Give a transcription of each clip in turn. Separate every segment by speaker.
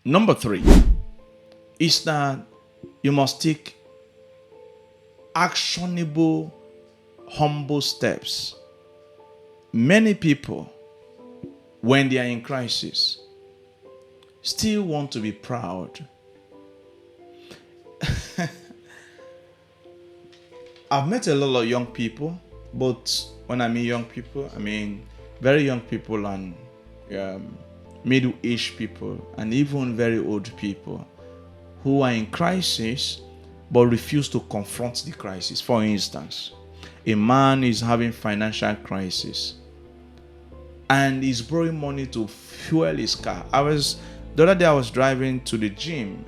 Speaker 1: Number three is that you must take actionable, humble steps. Many people, when they are in crisis, still want to be proud. I've met a lot of young people, but when I mean young people, I mean very young people and middle-aged people and even very old people who are in crisis but refuse to confront the crisis. For instance, a man is having financial crisis and he's borrowing money to fuel his car. The other day I was driving to the gym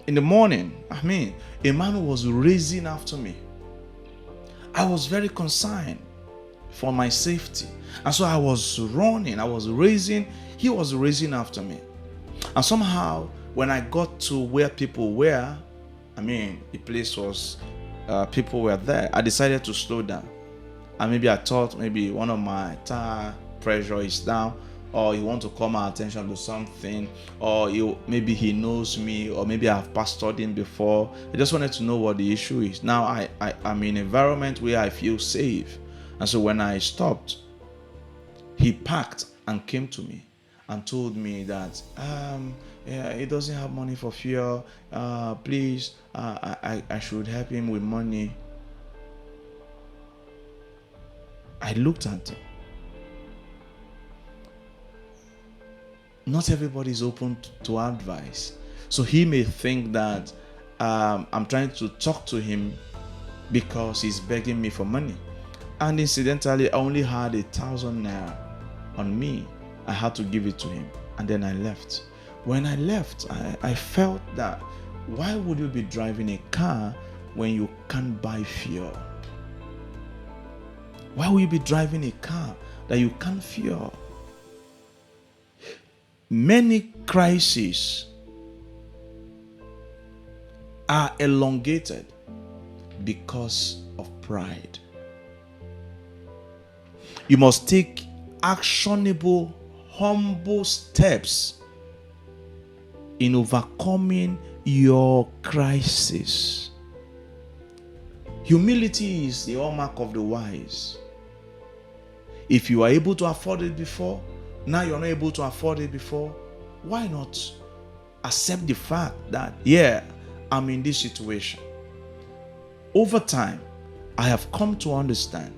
Speaker 1: in the morning. A man was racing after me. I was very concerned for my safety. And so I was running, I was racing, he was racing after me. And somehow, when I got to where people were, the place was, people were there, I decided to slow down. And maybe I thought maybe one of my tire pressure is down, or he want to call my attention to something, or maybe he knows me, or maybe I've pastored him before. I just wanted to know what the issue is. Now I'm in an environment where I feel safe. And so when I stopped, he parked and came to me and told me that he doesn't have money for fuel. Please, I should help him with money. I looked at him. Not everybody is open to advice. So he may think that I'm trying to talk to him because he's begging me for money. And incidentally, I only had 1,000 naira on me. I had to give it to him. And then I left. When I left, I felt that why would you be driving a car when you can't buy fuel? Why will you be driving a car that you can't fuel? Many crises are elongated because of pride. You must take actionable, humble steps in overcoming your crisis. Humility is the hallmark of the wise. If you are able to afford it before, now you're not able to afford it before, why not accept the fact that, I'm in this situation? Over time, I have come to understand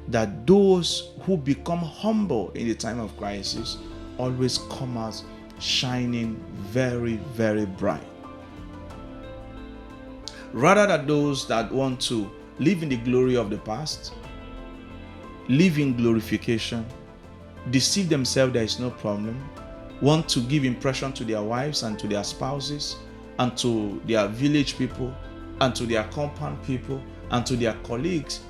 Speaker 1: that those who become humble in the time of crisis always come out shining very, very bright. Rather than those that want to live in the glory of the past, live in glorification, deceive themselves there is no problem, want to give impression to their wives and to their spouses and to their village people and to their compound people and to their colleagues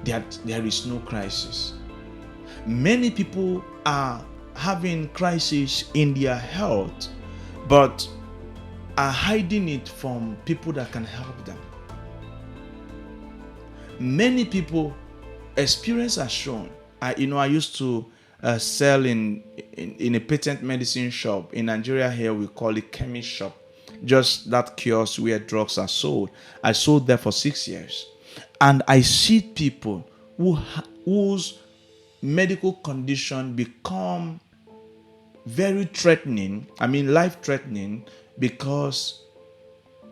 Speaker 1: that there is no crisis. Many people are having crisis in their health, but are hiding it from people that can help them. Many people, experience has shown. I used to sell in a patent medicine shop in Nigeria. Here we call it chemist shop, just that kiosk where drugs are sold. I sold there for 6 years, and I see people whose medical condition become very threatening, life-threatening, because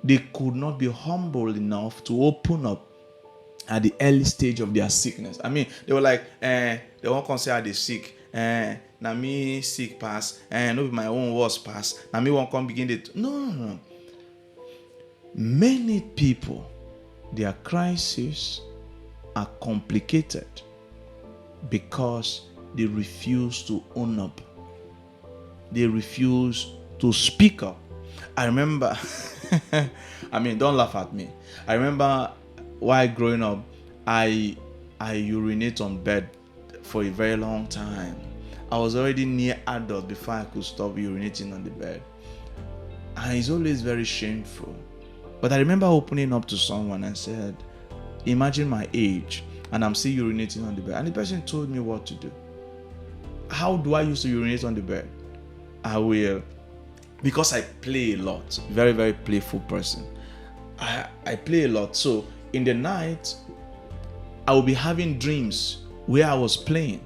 Speaker 1: they could not be humble enough to open up at the early stage of their sickness. They were like, they won't consider they sick. Na me sick pass, no be my own worst pass. Na me won't come begin it. No. Many people, their crises are complicated because they refuse to own up. They refuse to speak up. I remember, don't laugh at me. I remember while growing up, I urinate on bed for a very long time. I was already near adult before I could stop urinating on the bed. And it's always very shameful. But I remember opening up to someone and said, imagine my age and I'm still urinating on the bed. And the person told me what to do. How do I used to urinate on the bed? I will because I play a lot, very, very playful person. I play a lot. So in the night, I will be having dreams where I was playing.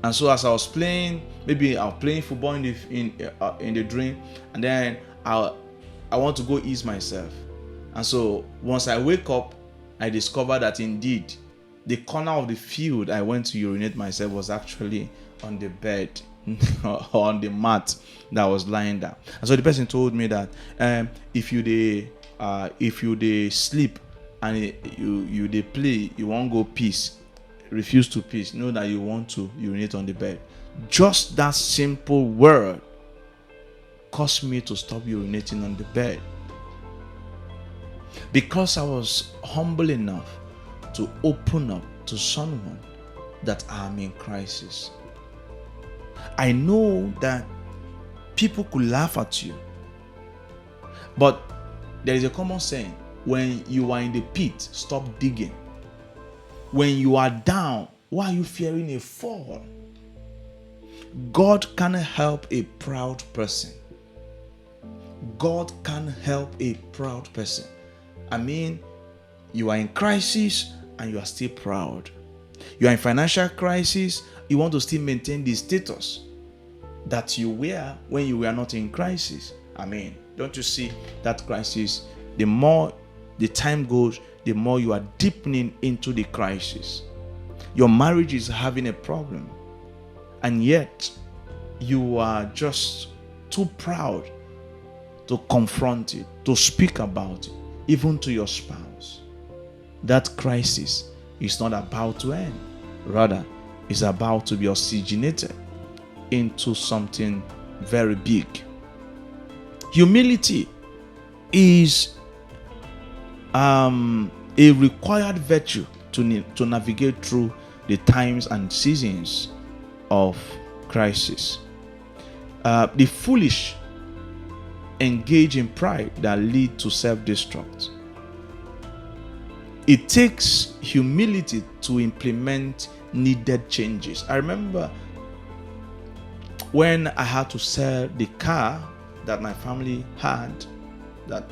Speaker 1: And so as I was playing, maybe I'm playing football in the dream, and then I want to go ease myself. And so once I wake up, I discover that indeed the corner of the field I went to urinate myself was actually on the bed or on the mat that was lying down. And so the person told me that if you dey sleep and you dey play, you won't go piss, refuse to piss, know that you want to urinate on the bed. Just that simple word caused me to stop urinating on the bed, because I was humble enough to open up to someone that I'm in crisis. I know that people could laugh at you, but there is a common saying: when you are in the pit, stop digging. When you are down, why are you fearing a fall? God can help a proud person. God can help a proud person. I mean, you are in crisis and you are still proud. You are in financial crisis, you want to still maintain the status that you were when you were not in crisis. I mean, don't you see that crisis? The more the time goes, the more you are deepening into the crisis. Your marriage is having a problem, and yet you are just too proud to confront it, to speak about it, even to your spouse. That crisis is not about to end. Rather, it's about to be oxygenated into something very big. Humility is a required virtue to navigate through the times and seasons of crisis. The foolish engage in pride that lead to self-destruct. It takes humility to implement needed changes. I remember when I had to sell the car that my family had, that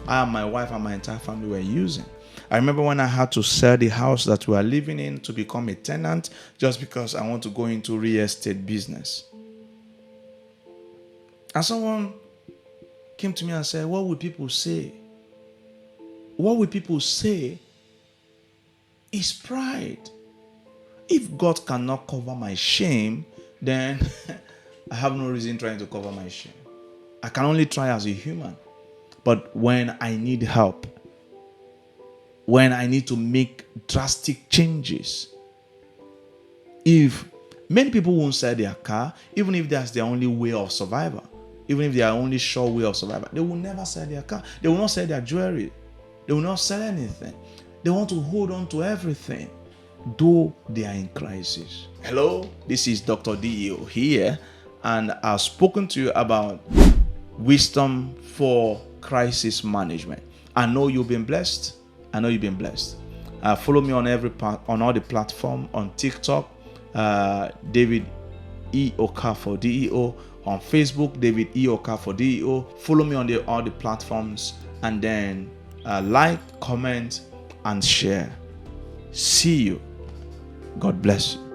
Speaker 1: I and my wife and my entire family were using. I remember when I had to sell the house that we are living in to become a tenant, just because I want to go into real estate business. And someone came to me and said, what will people say? What will people say is pride. If God cannot cover my shame, then I have no reason trying to cover my shame. I can only try as a human. But when I need help, when I need to make drastic changes, if many people won't sell their car, even if that's their only way of survival, even if their only sure way of survival, they will never sell their car. They will not sell their jewelry. They will not sell anything. They want to hold on to everything, though they are in crisis. Hello, this is Dr. DEO here, and I've spoken to you about wisdom for crisis management. I know you've been blessed. Follow me on on all the platforms, on TikTok, David E. Okafor DEO, on Facebook, David E. Okafor DEO. Follow me on all the platforms, and then like, comment, and share. See you. God bless you.